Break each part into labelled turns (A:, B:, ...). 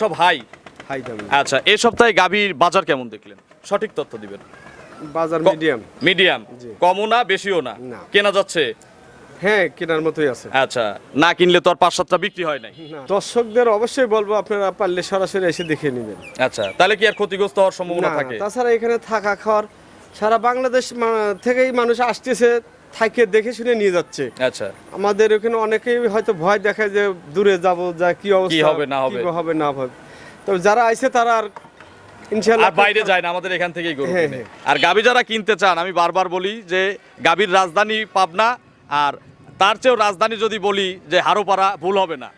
A: সব high
B: high দামি।
A: আচ্ছা, এই সপ্তাহে গাভীর বাজার কেমন দেখলেন? সঠিক তথ্য দিবেন।
B: বাজার মিডিয়াম।
A: মিডিয়াম,
B: জি।
A: কমও না বেশিও না,
B: না।
A: কেনা যাচ্ছে।
B: হ্যাঁ, কেনার মতোই আছে।
A: আচ্ছা, না কিনলে তো আর ৫-৭টা বিক্রি হয় নাই।
B: না, দর্শকদের অবশ্যই বলবো আপনারা পারলে সরাসরি এসে দেখে নেবেন।
A: আচ্ছা, তাহলে কি আর ক্ষতিগ্রস্ত হওয়ার সম্ভাবনা
B: না,
A: থাকে?
B: তাছাড়া এখানে থাকা খাওয়ার সারা বাংলাদেশ থেকেই মানুষ আসতেছে, থাকে দেখে শুনে নিয়ে যাচ্ছে।
A: আচ্ছা,
B: আমাদের এখানে অনেকেই হয়তো ভয় দেখায় যে দূরে যাব, যা কি অবস্থা,
A: কি হবে না হবে।
B: কি হবে না হবে। তবে যারা আইছে তারা আর ইনশাআল্লাহ
A: আর বাইরে যায় না, আমাদের এখান থেকেই গরু
B: হ্যাঁ,
A: কিনে।
B: হ্যাঁ।
A: আর গাভী যারা কিনতে চান, আমি বারবার বলি যে গাভীর রাজধানী পাবনা, আর তার চেয়েও রাজধানী যদি বলি যে হারোপাড়া, ভুল হবে না।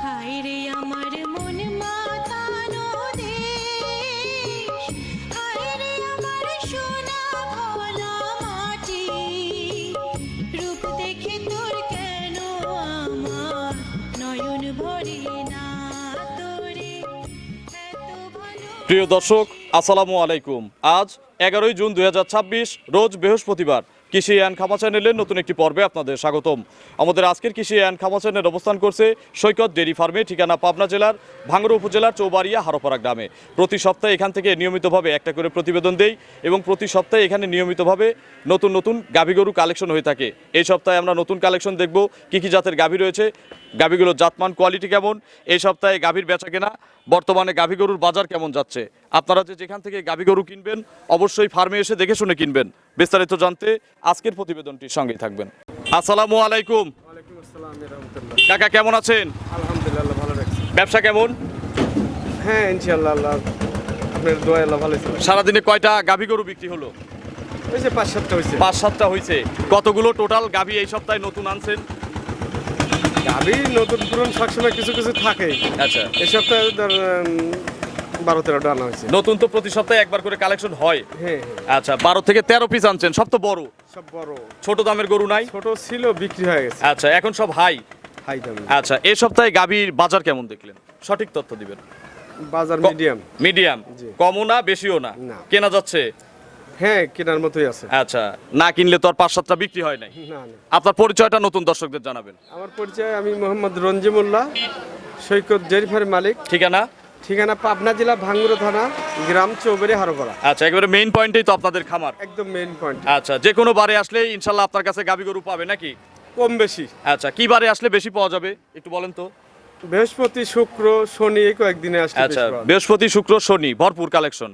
C: হায়রে আমার মন মাতানো দেশ, হায়রে আমার সোনা ভোলা মাটি, রূপ দেখে তোর কেন আমার নয়ন ভরে না তোরে এত ভালো।
A: প্রিয় দর্শক, আসসালামু আলাইকুম। আজ 11 জুন 2026, রোজ বৃহস্পতিবার। কৃষি অ্যান্ড খামা চ্যানেলের নতুন একটি পর্বে আপনাদের স্বাগতম। আমাদের আজকের কৃষি অ্যান্ড খামা চ্যানেল অবস্থান করছে সৈকত ডেইরি ফার্মে, ঠিকানা পাবনা জেলার ভাঙ্গুড়া উপজেলার চৌবাড়িয়া হারোপাড়া গ্রামে। প্রতি সপ্তাহে এখান থেকে নিয়মিতভাবে একটা করে প্রতিবেদন দেই এবং প্রতি সপ্তাহে এখানে নিয়মিতভাবে নতুন নতুন গাভী গরু কালেকশন হয়ে থাকে। এই সপ্তাহে আমরা নতুন কালেকশন দেখব, কী কী জাতের গাভী রয়েছে, গাভীগুলোর জাতমান কোয়ালিটি কেমন, এই সপ্তাহে গাভীর বেচা কেনা, বর্তমানে গাভী গরুর বাজার কেমন যাচ্ছে। আপনারা যেখান থেকে গাভী গরু কিনবেন অবশ্যই ফার্মে এসে দেখে শুনে কিনবেন। বিস্তারিত জানতে আজকের প্রতিবেদনটির সঙ্গেই থাকবেন। আসসালামু আলাইকুম।
B: ওয়ালাইকুম আসসালাম রাহমাতুল্লাহ।
A: কাকা কেমন আছেন?
B: আলহামদুলিল্লাহ ভালো রাখছি।
A: ব্যবসা কেমন?
B: হ্যাঁ, ইনশাআল্লাহ আল্লাহ আপনার দোয়া আল্লাহ ভালো ছিল।
A: সারাদিনে কয়টা গাভী গরু বিক্রি হলো?
B: হয়েছে 5-7টা হয়েছে।
A: 5-7টা হয়েছে। কতগুলো টোটাল গাভী এই সপ্তাহে নতুন আনছেন?
B: গাভী নতুন পুরন সবসময় কিছু কিছু থাকে।
A: আচ্ছা,
B: এই সপ্তাহে ধর 12-13টা আনা হয়েছে।
A: নতুন তো প্রতি সপ্তাহে একবার করে কালেকশন হয়।
B: হ্যাঁ,
A: আচ্ছা, 12 থেকে 13 পিস আনছেন, সব তো বড়।
B: সব বড়।
A: ছোট দামের গরু নাই?
B: ছোট ছিল, বিক্রি হয়ে গেছে।
A: আচ্ছা, এখন সব হাই।
B: হাই দামি।
A: আচ্ছা, এই সপ্তাহে গাভীর বাজার কেমন দেখলেন? সঠিক তথ্য দিবেন।
B: বাজার মিডিয়াম।
A: মিডিয়াম,
B: জি।
A: কমও না বেশিও না,
B: না।
A: কেনা যাচ্ছে।
B: হ্যাঁ, কেনার মতোই আছে।
A: আচ্ছা, না কিনলে তো আর 5-7টা বিক্রি হয় নাই।
B: না না,
A: আপনার পরিচয়টা নতুন দর্শকদের জানাবেন।
B: আমার পরিচয়, আমি মোহাম্মদ রঞ্জিমুল্লাহ, সৈকত ডেইরি ফার্মের মালিক।
A: ঠিকানা?
B: ঠিকানা পাবনা জেলা ভাঙ্গুড়া থানা, গ্রাম চৌবাড়ি হারোপাড়া।
A: আচ্ছা, একেবারে মেইন পয়েন্টেই তো আপনাদের খামার।
B: একদম মেইন পয়েন্ট।
A: আচ্ছা, যে কোনো বারে আসলে ইনশাল্লাহ আপনার কাছে গাভী গরু পাবে নাকি?
B: কম বেশি।
A: আচ্ছা, কি বারে আসলে বেশি পাওয়া যাবে একটু বলেন তো।
B: বৃহস্পতি, শুক্র, শনি এই কয়েকদিনে আসছে।
A: আচ্ছা, বৃহস্পতি শুক্র শনি ভরপুর কালেকশন।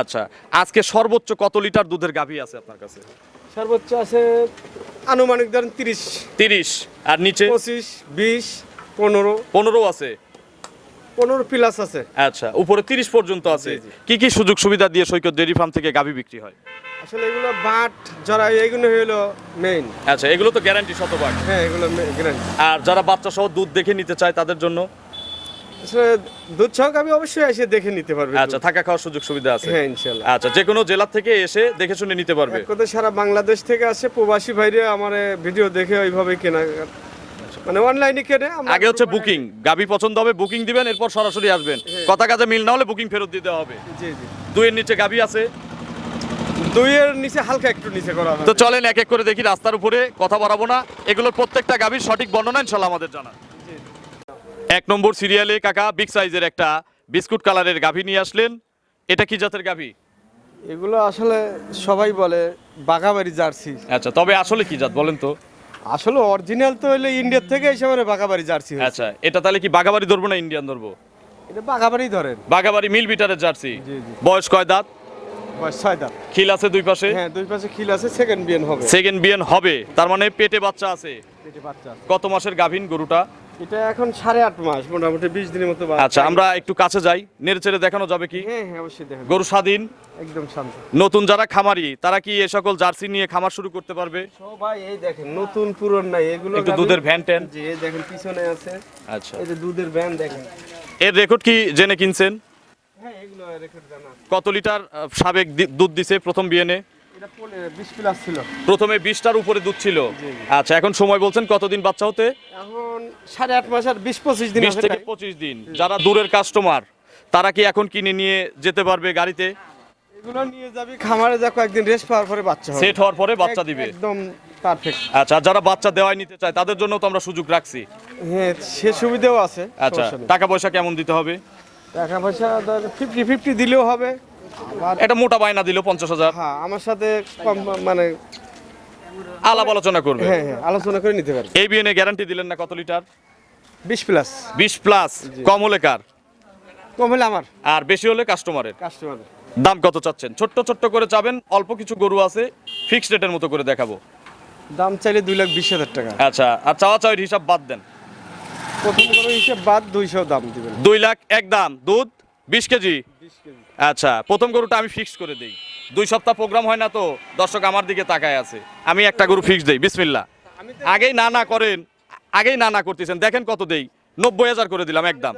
A: আচ্ছা, আজকে সর্বোচ্চ কত লিটার দুধের গাভী আছে আপনার কাছে?
B: সর্বোচ্চ আছে আনুমানিক ধরেন 30,
A: 30, আর নিচে
B: 25, 20, 15,
A: 15 আছে।
B: 15 প্লাস আছে।
A: আচ্ছা, উপরে 30 পর্যন্ত আছে।
B: জি।
A: কি কি সুযোগ সুবিধা দিয়ে সৈকত ডেইরি ফার্ম থেকে গাভী বিক্রি হয়?
B: আসলে এগুলো বাট যারা এগুলো হলো মেইন।
A: আচ্ছা, এগুলো তো গ্যারান্টি শতভাগ।
B: হ্যাঁ, এগুলো গ্যারান্টি।
A: আর যারা বাচ্চা সহ দুধ দেখে নিতে চায় তাদের জন্য?
B: আসলে দুধ সহ আমি অবশ্যই এসে দেখে নিতে পারবে।
A: আচ্ছা, থাকা খাওয়ার সুযোগ সুবিধা আছে।
B: হ্যাঁ, ইনশাআল্লাহ।
A: আচ্ছা, যে কোনো জেলা থেকে এসে দেখে শুনে নিতে পারবে।
B: এক কথায় সারা বাংলাদেশ থেকে আসে প্রবাসী ভাইরা আমার ভিডিও দেখে ওইভাবে কেনা, মানে অনলাইনে কেনে।
A: আগে হচ্ছে বুকিং, গাভী পছন্দ হবে বুকিং দিবেন, এরপর সরাসরি আসবেন। কথা কাজে মিল না হলে বুকিং ফেরত দিতে হবে।
B: জি জি।
A: 2 এর নিচে গাভী আছে?
B: 2 এর নিচে হালকা একটু নিচে করা হবে।
A: তো চলেন এক এক করে দেখি, রাস্তার উপরে কথা বাড়াবো না। এগুলোর প্রত্যেকটা গাভীর সঠিক বর্ণনা ইনশাল্লাহ আমাদের জানা। 1 নম্বর সিরিয়ালে কাকা বিগ সাইজের একটা বিস্কুট কালারের গাভী নিয়ে আসলেন। এটা কি জাতের গাভী?
B: এগুলো আসলে সবাই বলে বাঘাবাড়ি জার্সি।
A: আচ্ছা, তবে আসলে কি জাত বলেন তো?
B: আসলে অরিজিনাল তো হইলে ইন্ডিয়া থেকে এসে মানে বাঘাবাড়ি জার্সি হয়েছে।
A: আচ্ছা, এটা তাহলে কি বাগাবাড়ি ধরবো না ইন্ডিয়ান ধরবো?
B: এটা বাঘাবাড়ি ধরেন।
A: বাগাবাড়ি মিল বিটারের জার্সি।
B: জি জি।
A: বয়স কয় দাঁত?
B: বয়স 6 দাঁত।
A: খিল আছে দুই পাশে?
B: হ্যাঁ, দুই পাশে খিল আছে, সেকেন্ড বিয়ান হবে।
A: সেকেন্ড বিয়ান হবে, তার মানে পেটে বাচ্চা আছে।
B: পেটে বাচ্চা আছে।
A: কত মাসের গাভীন গরুটা?
B: এটা এখন 8.5 মাস, মোটামুটি 20 দিনের মতো বাচ্চা।
A: আচ্ছা, আমরা একটু কাছে যাই, নেড়ে চেড়ে দেখানো যাবে কি?
B: হ্যাঁ হ্যাঁ, অবশ্যই দেখেন,
A: গরু স্বাধীন,
B: একদম শান্ত।
A: নতুন যারা খামারি তারা কি এ সকল জার্সি নিয়ে খামার শুরু করতে পারবে?
B: সবাই এই দেখেন, নতুন পুরন নাই এগুলো।
A: একটু
B: গাভী-
A: দুধের ভ্যান ট্যান।
B: জি, এই দেখেন পিছনে আছে,
A: আচ্ছা,
B: এই যে দুধের ভ্যান দেখেন।
A: এর রেকর্ড কি জেনে কিনছেন?
B: হ্যাঁ, এগুলো রেকর্ড জানা।
A: কত লিটার সাবেক দুধ দিছে প্রথম বিয়েনে?
B: এটা 20 প্লাস ছিল।
A: প্রথমে 20টার উপরে দুধ ছিল।
B: জি।
A: আচ্ছা, এখন সময় বলছেন কতদিন বাচ্চা হতে?
B: এখন 8.5 মাস আর 20-25 দিন
A: 20
B: আছে
A: থেকে
B: টাইম।
A: 25 দিন। যারা দূরের কাস্টমার তারা কি এখন কিনে নিয়ে যেতে পারবে গাড়িতে?
B: এগুলো নিয়ে যাবি খামারে, যা কয়েকদিন রেস্ট পাওয়ার পরে বাচ্চা হবে।
A: সেট হওয়ার পরে বাচ্চা দিবে।
B: একদম পারফেক্ট।
A: আচ্ছা, যারা বাচ্চা দেওয়াই নিতে চায় তাদের জন্য তো আমরা সুযোগ রাখছি।
B: হ্যাঁ, সে সুবিধাও আছে।
A: আচ্ছা,
B: সমস্যা নেই।
A: টাকা পয়সা কেমন দিতে হবে?
B: টাকা পয়সা 50-50 দিলেও হবে। আবার
A: এটা মোটা বায়না দিল 50,000,
B: হ্যাঁ, আমার সাথে কম মানে
A: আলাপ আলোচনা করবে।
B: হ্যাঁ হ্যাঁ, আলোচনা করে নিতে পারবে।
A: এই বিয়ে গ্যারান্টি দিলেন না কত লিটার?
B: 20 প্লাস।
A: 20 প্লাস। কম হলে কার?
B: কম হলে আমার
A: আর বেশি হলে কাস্টমারের।
B: কাস্টমার।
A: দাম কত চাচ্ছেন? ছোট্ট ছোট্ট করে চাবেন, অল্প কিছু গরু আছে, ফিক্সড রেটের মতো করে দেখাবো।
B: দাম চাইলে 2,20,000 টাকা।
A: আচ্ছা, আর চাওয়া চাওয়ার হিসাব বাদ দেন।
B: প্রথম করে হিসেব বাদ 200 দাম দিবেন।
A: 2 লাখ একদম, দুধ 20 কেজি।
B: 20 কেজি।
A: আচ্ছা, প্রথম গরুটা আমি ফিক্স করে দেই। 2 সপ্তাহ প্রোগ্রাম হয় না তো, দর্শক আমার দিকে তাকায় আছে। আমি একটা গরু ফিক্স দেই, বিসমিল্লাহ। আগেই না না করেন, আগেই না না করতেছেন, দেখেন কত দেই। 90,000 করে দিলাম একদম।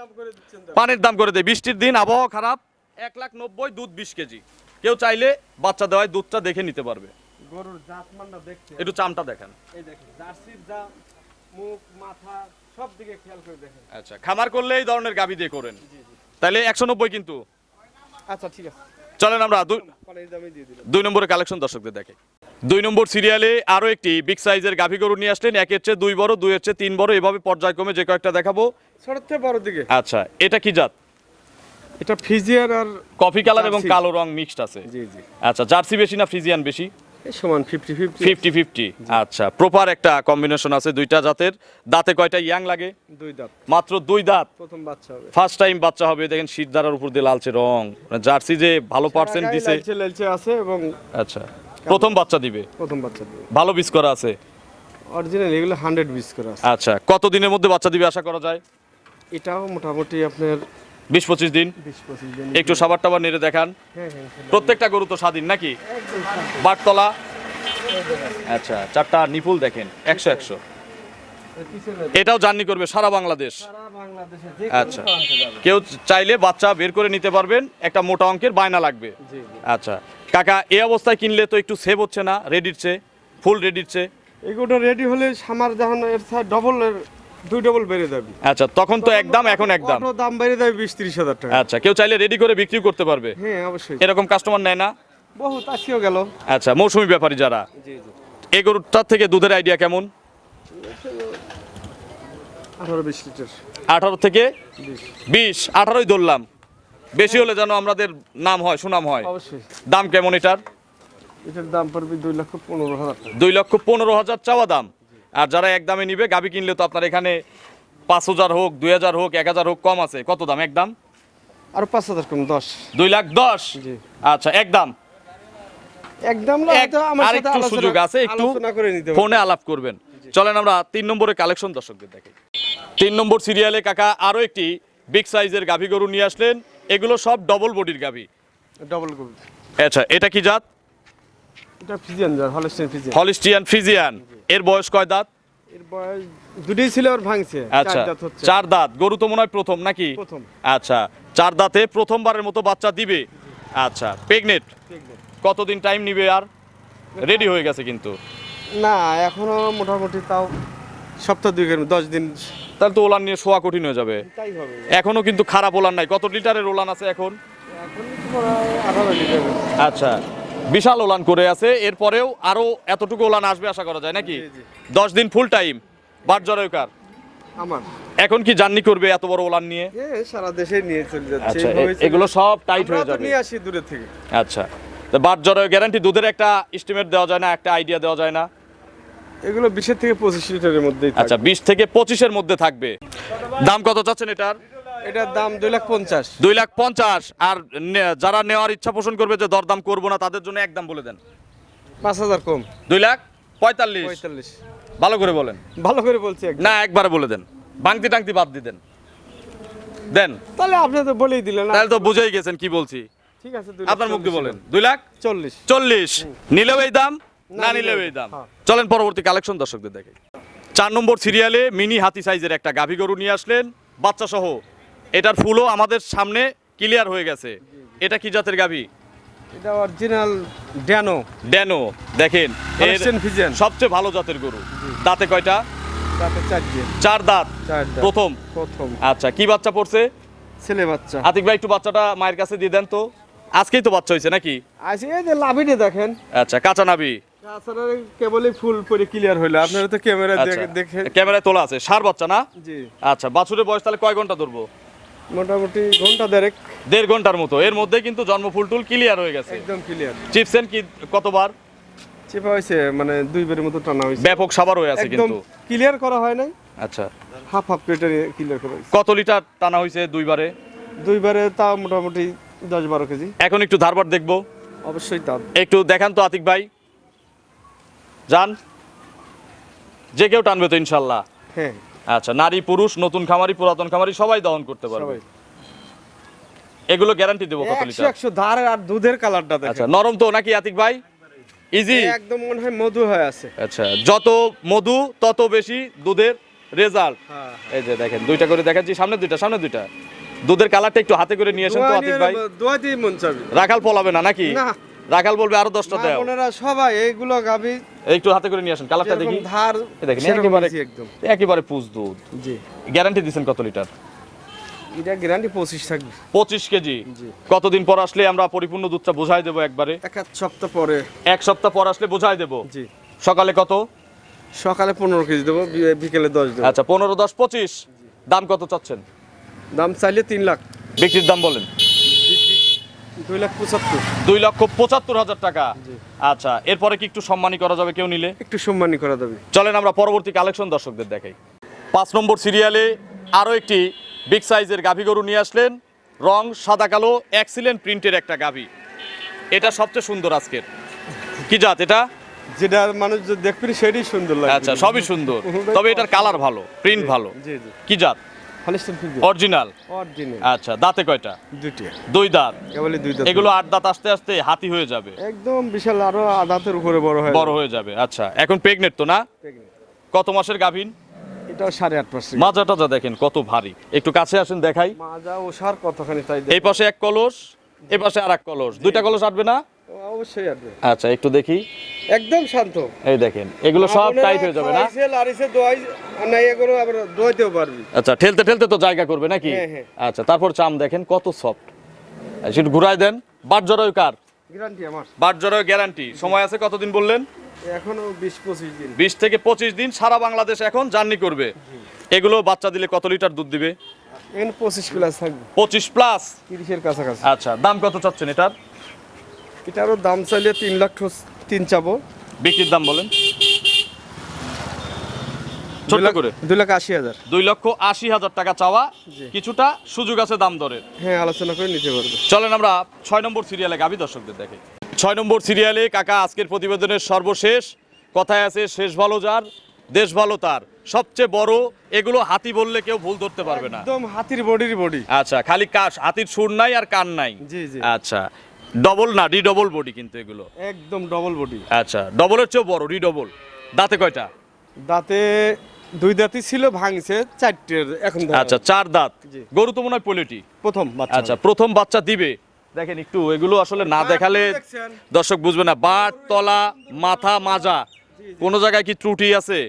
A: পানির দাম করে দেই, বৃষ্টির দিন, আবহাওয়া খারাপ। 1,90,000, দুধ 20 কেজি। কেউ চাইলে বাচ্চা দেওয়ায় দুধটা দেখে নিতে পারবে।
B: গরুর জাতমানটা দেখতে
A: একটু চামটা দেখেন।
B: এই দেখেন, জার্সির জাত, মুখ, মাথা সব দিকে খেয়াল করে দেখেন।
A: আচ্ছা, খামার করলে এই ধরনের গাভী দিয়ে করেন, তাহলে 190 কিন্তু।
B: আচ্ছা, ঠিক আছে,
A: চলেন আমরা
B: পানির দামই দিয়ে দিলাম।
A: 2 নম্বরের কালেকশন দর্শকদের দেখে। 2 নম্বর সিরিয়ালে আরো একটি বিগ সাইজের গাভী গরু নিয়ে আসলেন। 1-এর চেয়ে 2 বড়, 2-এর চেয়ে 3 বড়, এভাবে পর্যায়ক্রমে যে কয়েকটা দেখাবো।
B: ছোট থেকে বড় দিকে।
A: আচ্ছা, এটা কি জাত?
B: এটা ফিজিয়ার আর
A: কফি কালার এবং
B: জার্সি।
A: কালো রং মিক্সড আছে।
B: জি জি,
A: আচ্ছা, জার্সি বেশি না ফ্রিজিয়ান বেশি?
B: এই সমান 50-50।
A: 50-50। আচ্ছা, প্রপার একটা কম্বিনেশন আছে দুইটা জাতের। দাঁতে কয়টা ইয়াং লাগে?
B: 2 দাঁত,
A: মাত্র 2 দাঁত।
B: প্রথম বাচ্চা হবে।
A: ফার্স্ট টাইম বাচ্চা হবে। দেখেন শীতদারার উপর দিয়ে লালচে রং, মানে জার্সি যে ভালো পার্সেন্ট
B: গায়ে
A: দিছে।
B: লালচে লালচে আছে এবং
A: আচ্ছা, প্রথম বাচ্চা দিবে,
B: প্রথম বাচ্চা দিবে।
A: ভালো বীজ করা আছে।
B: অরিজিনাল এগুলো 100 বিস করে আছে।
A: আচ্ছা, কত দিনের মধ্যে বাচ্চা দিবে আশা করা যায়?
B: এটাও মোটামুটি আপনার
A: 20-25 দিন।
B: 20-25 দিন।
A: একটু সাবার টাবার নেড়ে দেখান।
B: হ্যাঁ হ্যাঁ, ইনশাআল্লাহ।
A: প্রত্যেকটা গরু তো স্বাধীন নাকি?
B: একদম শান্ত।
A: বাটতলা। আচ্ছা, 4টা নিপুল দেখেন, 100-100।
B: পিছনে
A: এটাও জার্নি করবে সারা বাংলাদেশ।
B: সারা বাংলাদেশে যে
A: আচ্ছা,
B: কোনো প্রান্তে যাবে।
A: কেউ চাইলে বাচ্চা বের করে নিতে পারবেন, একটা মোটা অঙ্কের বায়না লাগবে।
B: জি জি।
A: আচ্ছা কাকা, এই অবস্থায় কিনলে তো একটু সেভ হচ্ছে না রেডির চেয়ে? ফুল রেডির চেয়ে?
B: এগুলো রেডি হলে সামার যখন এর ডবল 2 ডবল বেড়ে যাবে।
A: আচ্ছা, তখন তো একদম, এখন একদম।
B: অটো দাম বেড়ে যাবে 20-30 হাজার টাকা।
A: আচ্ছা, কেউ চাইলে রেডি করে বিক্রি করতে পারবে,
B: হ্যাঁ অবশ্যই,
A: এরকম কাস্টমার নেয় না?
B: বহুত আসিও গেল।
A: আচ্ছা, মৌসুমী ব্যাপারী যারা,
B: জি জি,
A: এই গরুটার থেকে দুধের আইডিয়া কেমন?
B: 18-20 লিটার।
A: 18 থেকে
B: 20
A: 20, 18ই ধরলাম। বেশি হলে যেন আমাদের নাম হয়, সুনাম হয়।
B: অবশ্যই।
A: দাম কেমন এটার?
B: এটার দাম পড়বে 2,15,000 টাকা।
A: 2,15,000 চাওয়া দাম। আর যারা এক দামে নিবে, গাবি কিনলে তো আপনার এখানে 5,000 হোক, 2,000 হোক, 1,000 হোক, কম আছে। কত দাম একদম?
B: আর 5,000 কম 10।
A: 2,10,000।
B: জি,
A: আচ্ছা, একদম।
B: একদম না, হয়তো আমার
A: আর
B: সাথে
A: একটু সুযোগ আছে, একটু
B: আলোচনা করে নিতে হবে।
A: ফোনে আলাপ করবেন। চলেন আমরা 3 নম্বরের কালেকশন দর্শকদের দেখি। 3 নম্বর সিরিয়ালে কাকা আরো একটি বিগ সাইজের গাভী গরু নিয়ে আসলেন। এগুলো সব ডবল বডির গাভী।
B: ডবল গরু।
A: আচ্ছা, এটা কি জাত?
B: এটা ফিজিয়ান জাত, হলস্টাইন ফিজিয়ান।
A: Holstein Friesian. এর বয়স কয় দাঁত?
B: এর বয়স দুটোই ছিল আর ভাঙছে।
A: আচ্ছা,
B: 4 দাঁত হচ্ছে।
A: 4 দাঁত। গরু তো মনে হয় প্রথম নাকি?
B: প্রথম।
A: আচ্ছা, 4 দাঁতে প্রথমবারের মতো বাচ্চা দিবে। আচ্ছা, প্রেগনেন্ট। কতদিন টাইম নিবে আর? রেডি হয়ে গেছে কিন্তু?
B: না, এখনো মোটামুটি তাও সপ্তাহ 2 10 দিন।
A: তাহলে তো ওলান নিয়ে শোয়া কঠিন হয়ে যাবে।
B: তাই হবে।
A: এখনো কিন্তু খারাপ ওলান নাই। কত লিটারের ওলান আছে এখন?
B: এখন প্রায় 18 লিটার।
A: আচ্ছা, বিশাল ওলান করে আছে। এরপরেও আরো এতটুকু ওলান আসবে আশা করা যায় নাকি?
B: জি, জি।
A: 10 দিন ফুল টাইম। বাট জরায়ুকার
B: আমার
A: এখন কি জার্নি করবে এত বড় ওলান নিয়ে?
B: সারা দেশে নিয়ে চলে যাচ্ছে।
A: আচ্ছা,
B: এইভাবেই চলে
A: এগুলো সব টাইট
B: আমরা
A: হয়ে
B: তো
A: যাবে।
B: নিয়ে আসি দূরে থেকে।
A: আচ্ছা, তো বাট জরায়ু গ্যারান্টি দুধের একটা এস্টিমেট দেওয়া যায় না, একটা আইডিয়া দেওয়া যায় না?
B: এগুলো 20 থেকে 25 লিটারের মধ্যেই
A: আচ্ছা, 20 থেকে 25-এর মধ্যে থাকবে। দাম কত চাচ্ছেন এটার?
B: এটার দাম 2,50,000।
A: 2,50,000। আর যারা নেওয়ার ইচ্ছা পোষণ করবে যে দরদাম করবো না, তাদের জন্য একদম বলে দেন।
B: 5,000 কম।
A: 2,45,000।
B: 45।
A: ভালো করে বলেন।
B: ভালো করে বলছি একদম।
A: না, একবারে বলে দেন। ভাঙতি টাংতি বাদ দিতেন দেন,
B: তাহলে আপনি তো বলেই দিলেন না।
A: তাহলে তো বুঝেই গেছেন কি বলছি।
B: ঠিক আছে,
A: আপনার মুখ দিয়ে বলেন 2,40,000
B: 40।
A: নিলেও এই দাম, না নিলেও এই দাম।
B: হ্যাঁ।
A: চলেন পরবর্তী কালেকশন দর্শকদের দেখে। 4 নম্বর সিরিয়ালে মিনি হাতি সাইজের একটা গাভী গরু নিয়ে আসলেন বাচ্চা সহ। এটার ফুলও আমাদের সামনে ক্লিয়ার হয়ে গেছে। এটা কি জাতের গাভী?
B: এটা অরিজিনাল ড্যানো।
A: ড্যানো। দেখেন এর
B: Holstein Friesian।
A: সবচেয়ে ভালো জাতের গরু। দাঁতে কয়টা?
B: তাতে 4 দিন।
A: 4 দাঁত।
B: 4 দাঁত।
A: প্রথম। আচ্ছা, কি বাচ্চা পড়ছে?
B: ছেলে বাচ্চা।
A: আতিক ভাই একটু বাচ্চাটা মায়ের কাছে দিয়ে দেন তো। আজকেই তো বাচ্চা হয়েছে নাকি?
B: আচ্ছা, এই যে লাভিটা দেখেন।
A: আচ্ছা, কাঁচা নাভি।
B: তাছাড়া কেবলই ফুল পরে ক্লিয়ার হইলো, আপনারা তো ক্যামেরা
A: আচ্ছা,
B: দেখে।
A: ক্যামেরায় তোলা আছে। ষাঁড় বাচ্চা না?
B: জি,
A: আচ্ছা, বাছুরের বয়স তাহলে কয় ঘন্টা ধরবো?
B: মোটামুটি ঘন্টা দেড়েক।
A: 1.5 ঘন্টার মতো। এর মধ্যে কিন্তু জন্ম ফুল টুল ক্লিয়ার হয়ে গেছে।
B: একদম ক্লিয়ার।
A: চিপসেন কি কতবার?
B: চেপা হয়েছে, মানে 2 বারের মতো টানা হয়েছে।
A: ব্যাপক সাবার হয়ে আছে
B: একদম
A: কিন্তু।
B: ক্লিয়ার করা হয় নাই,
A: আচ্ছা,
B: হাফ হাফ প্লেটে ক্লিয়ার করা হয়েছে।
A: কত লিটার টানা হয়েছে 2 বারে?
B: 2 বারে তাও মোটামুটি 10-12 কেজি।
A: এখন একটু ধারবার দেখবো।
B: অবশ্যই তা।
A: একটু দেখান তো আতিক ভাই। যান, যে কেউ টানবে তো ইনশাল্লাহ।
B: হ্যাঁ,
A: আচ্ছা, নারী পুরুষ, নতুন খামারি পুরাতন খামারি সবাই দহন করতে পারবে।
B: সবাই।
A: এগুলো গ্যারান্টি দেবো কত
B: 100
A: লিটার?
B: 100 ধার আর দুধের কালারটা
A: আচ্ছা,
B: দেখেন।
A: নরম তো নাকি আতিক ভাই? ইজি?
B: একদম মনে হয় মধু হয়ে আছে।
A: আচ্ছা, যত মধু তত বেশি দুধের রেজাল্ট।
B: হ্যাঁ,
A: এই যে দেখেন, 2টা করে দেখাচ্ছি, সামনে 2টা। দুধের কালারটা একটু হাতে করে নিয়ে আসেন তো আতিক ভাই।
B: দোয়াতেই মন চাবে।
A: রাখাল পলাবে না নাকি?
B: না।
A: রাখাল বলবে আরো 10টা
B: মা
A: দাও।
B: বোনেরা সবাই এইগুলো গাবি
A: একটু হাতে করে নিয়ে আসেন, কালারটা দেখি।
B: যেরকম ধার
A: এই দেখেন,
B: সেরকম
A: একেবারে
B: বেশি একদম।
A: একেবারে পুষ দুধ।
B: জি,
A: গ্যারান্টি দিচ্ছেন কত লিটার?
B: এটা গ্যারান্টি 25 থাকবে।
A: 25 কেজি।
B: জি।
A: কতদিন পর আসলে আমরা পরিপূর্ণ দুধটা বোঝাই দেবো একবারে?
B: এক সপ্তাহ পরে।
A: 1 সপ্তাহ পর আসলে বোঝাই দেবো।
B: জি,
A: সকালে কত?
B: সকালে 15 কেজি দেবো, বিকেলে 10 দেবো।
A: আচ্ছা, 15, 10, 25। দাম কত চাচ্ছেন?
B: দাম চাইলে 3 লাখ,
A: বিক্রির দাম বলেন।
B: 2,75,000।
A: 2,75,000 টাকা।
B: জি।
A: আচ্ছা, এরপরে কি একটু সম্মানী করা যাবে কেউ নিলে?
B: একটু সম্মানী করা যাবে।
A: চলেন আমরা পরবর্তী কালেকশন দর্শকদের দেখাই। 5 নম্বর সিরিয়ালে আরো একটি বিগ সাইজের গাভী গরু নিয়ে আসলেন। রং সাদা কালো, এক্সিলেন্ট প্রিন্টের একটা গাভী। এটা সবচেয়ে সুন্দর আজকের। কি জাত এটা?
B: যেটা মানুষ যদি দেখবে সেটাই সুন্দর লাগে।
A: আচ্ছা, সবই সুন্দর, তবে এটার কালার ভালো, প্রিন্ট ভালো।
B: জি জি,
A: কি জাত?
B: Holstein Friesian.
A: অরিজিনাল।
B: অরিজিনাল।
A: আচ্ছা, দাঁতে কয়টা?
B: 2টি।
A: 2 দাঁত।
B: কেবলই 2 দাঁত।
A: এগুলো 8 দাঁত আসতে আসতে হাতি হয়ে যাবে,
B: একদম বিশাল, আরো দাঁতের উপরে বড়
A: হয়ে যাবে। আচ্ছা, এখন প্রেগনেন্ট তো না? কত মাসের গাভীন?
B: এটাও 8.5%।
A: মাজাটা যা দেখেন কত ভারী। একটু কাছে আসেন দেখাই।
B: মাজা ও সার কতখানি তাই
A: এই পাশে 1 কলস, এই পাশে আর 1 কলস, 2টা কলস আটবে না?
B: অবশ্যই আসবে।
A: আচ্ছা, একটু দেখি।
B: একদম শান্ত।
A: এই দেখেন, এগুলো সব টাইট হয়ে যাবে না?
B: খাইছে লারিছে দোয়াই না, এগুলো আবার দোয়াইতেও পারবি।
A: আচ্ছা, ঠেলতে ঠেলতে তো জায়গা করবে নাকি?
B: হ্যাঁ, হ্যাঁ।
A: আচ্ছা, তারপর চাম দেখেন কত সফট। সেটা ঘুরাই দেন। বাট জরায়ু কার?
B: গ্যারান্টি আমার।
A: বাট জরায়ু গ্যারান্টি। সময় আছে কতদিন বললেন?
B: এখনো 20-25 দিন।
A: 20 থেকে 25 দিন সারা বাংলাদেশ এখন জার্নি করবে। এগুলো বাচ্চা দিলে কত লিটার দুধ দিবে?
B: এখানে 25 প্লাস থাকবে।
A: 25 প্লাস।
B: 30-এর কাছাকাছি।
A: আচ্ছা, দাম কত চাচ্ছেন এটার?
B: এটারও দাম চাইলে 3 লাখ 3 চাবো।
A: বিক্রির দাম বলেন ছোট করে।
B: 2,80,000।
A: 2,80,000 টাকা চাওয়া।
B: জি।
A: কিছুটা সুযোগ আছে দাম দরের।
B: হ্যাঁ, আলোচনা করে নিতে পারবে।
A: চলেন আমরা 6 নম্বর সিরিয়ালে গাভী দর্শকদের দেখাই। 6 নম্বর সিরিয়ালে কাকা আজকের প্রতিবেদনের সর্বশেষ কথায় আছে, শেষ ভালো যার দেশ ভালো তার। সবচেয়ে বড় এগুলো হাতি বললে কেউ ভুল ধরতে পারবে না।
B: একদম হাতির বডির বডি।
A: আচ্ছা, খালি কাশ, হাতির সুর নাই আর কান নাই।
B: জি জি,
A: আচ্ছা, ডবল না, ডি ডবল বডি কিন্তু এগুলো।
B: একদম ডবল বডি।
A: আচ্ছা, ডবলের চেয়েও বড়, ডি ডবল। দাঁতে কয়টা?
B: দাঁতে 2 দাঁতই ছিল, ভাঙছে 4টের এখন।
A: আচ্ছা, 4 দাঁত।
B: জি।
A: গরু তো মনে হয় পোলেটি।
B: প্রথম বাচ্চা।
A: আচ্ছা, প্রথম বাচ্চা দিবে। দেখেন একটু, এগুলো আসলে না দেখালে
B: দেখছেন?
A: দর্শক বুঝবে না। বাট, তলা, মাথা, মাজা কোন জায়গায় কি ত্রুটি আছে?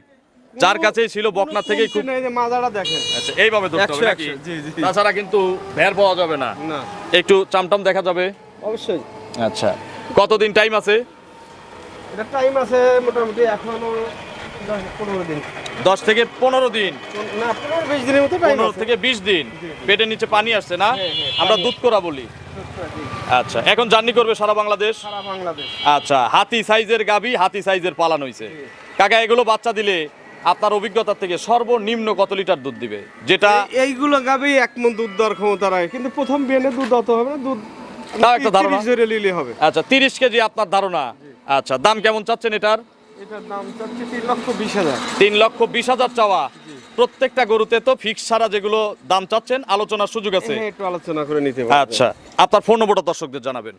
A: যার কাছেই ছিল বকনা থেকেই খুব।
B: এই যে মাজাটা দেখেন।
A: আচ্ছা, এইভাবে ধরতে হবে
B: 100,
A: নাকি?
B: জি জি।
A: তাছাড়া কিন্তু ভের পাওয়া যাবে না।
B: না,
A: একটু চামটাম দেখা যাবে।
B: অবশ্যই।
A: আচ্ছা, কতদিন টাইম আছে?
B: এটা টাইম আছে মোটামুটি এখনো 10-15 দিন।
A: 10 থেকে 15 দিন।
B: না, 15-20 দিনের মতো টাইম
A: 15
B: আছে।
A: থেকে 20 দিন। পেটের নিচে পানি আসছে না?
B: হ্যাঁ, হ্যাঁ,
A: আমরা
B: পানি
A: দুধ করা বলি। আচ্ছা, এখন জার্নি করবে সারা বাংলাদেশ।
B: সারা বাংলাদেশ।
A: আচ্ছা, হাতি সাইজের গাভী, হাতি সাইজের পালান হইছে। কাকা, এগুলো বাচ্চা দিলে আপনার অভিজ্ঞতা থেকে সর্বনিম্ন কত লিটার দুধ দিবে? যেটা
B: এইগুলো গাবি 1 মণ দুধ দেওয়ার ক্ষমতা রাখে, কিন্তু প্রথম বিয়ানে দুধ অত হবে না। দুধ
A: তাও একটা ধারণা।
B: 30 ধরে নিলে হবে।
A: আচ্ছা, 30 কেজি আপনার ধারণা। আচ্ছা, দাম কেমন চাচ্ছেন এটার?
B: এটার দাম চাচ্ছি 3,20,000।
A: 3,20,000 চাওয়া। প্রত্যেকটা গরুতে তো ফিক্স ছাড়া যেগুলো দাম চাচ্ছেন আলোচনার সুযোগ আছে।
B: হ্যাঁ, একটু আলোচনা করে নিতে পারবেন।
A: আচ্ছা, আপনার ফোন নম্বরটা দর্শকদের জানাবেন।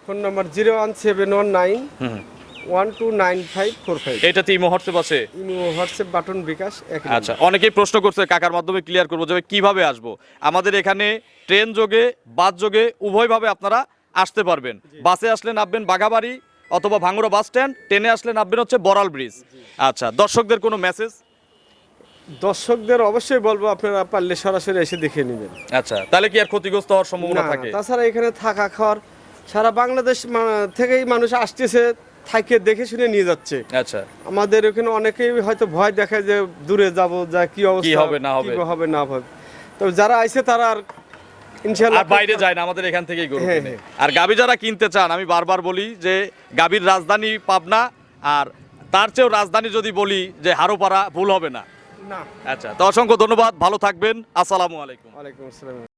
B: Phone number 01719129545।
A: এটাতে ইমো হোয়াটসঅ্যাপ আছে?
B: ইমো, হোয়াটসঅ্যাপ, বাটন, বিকাশ একই
A: আচ্ছা, অনেকেই প্রশ্ন করছে কাকার মাধ্যমে ক্লিয়ার করবো যে কিভাবে আসবো। আমাদের এখানে ট্রেন যোগে বাস যোগে উভয়ভাবে আপনারা আসতে পারবেন। বাসে আসলে নামবেন বাঘাবাড়ি অথবা ভাঙ্গুড়া বাস স্ট্যান্ড, ট্রেনে আসলে নামবেন হচ্ছে বড়াল ব্রিজ। আচ্ছা, দর্শকদের কোনো মেসেজ?
B: দর্শকদের অবশ্যই বলবো আপনারা পারলে সরাসরি এসে দেখে নেবেন।
A: আচ্ছা, তাহলে কি আর ক্ষতিগ্রস্ত হওয়ার সম্ভাবনা
B: না,
A: থাকে?
B: তাছাড়া এখানে থাকা খাওয়ার সারা বাংলাদেশ থেকেই মানুষ আসতেছে, থাকে দেখে শুনে নিয়ে যাচ্ছে।
A: আচ্ছা,
B: আমাদের এখানে অনেকেই হয়তো ভয় দেখায় যে দূরে যাব, যা কি অবস্থা,
A: হবে না হবে।
B: কি হবে না হবে। তবে যারা আইছে তারা আর ইনশাআল্লাহ
A: আর বাইরে যায় না, আমাদের এখান থেকেই গরু
B: হ্যাঁ,
A: কিনে। আর গাবি যারা কিনতে চান, আমি বারবার বলি যে গাবির রাজধানী পাবনা, আর তার চেয়েও রাজধানী যদি বলি যে হারোপাড়া, ভুল হবে না।
B: না।
A: আচ্ছা, তো অসংখ্য ধন্যবাদ, ভালো থাকবেন, আসসালামু আলাইকুম।
B: ওয়ালাইকুম আসসালাম।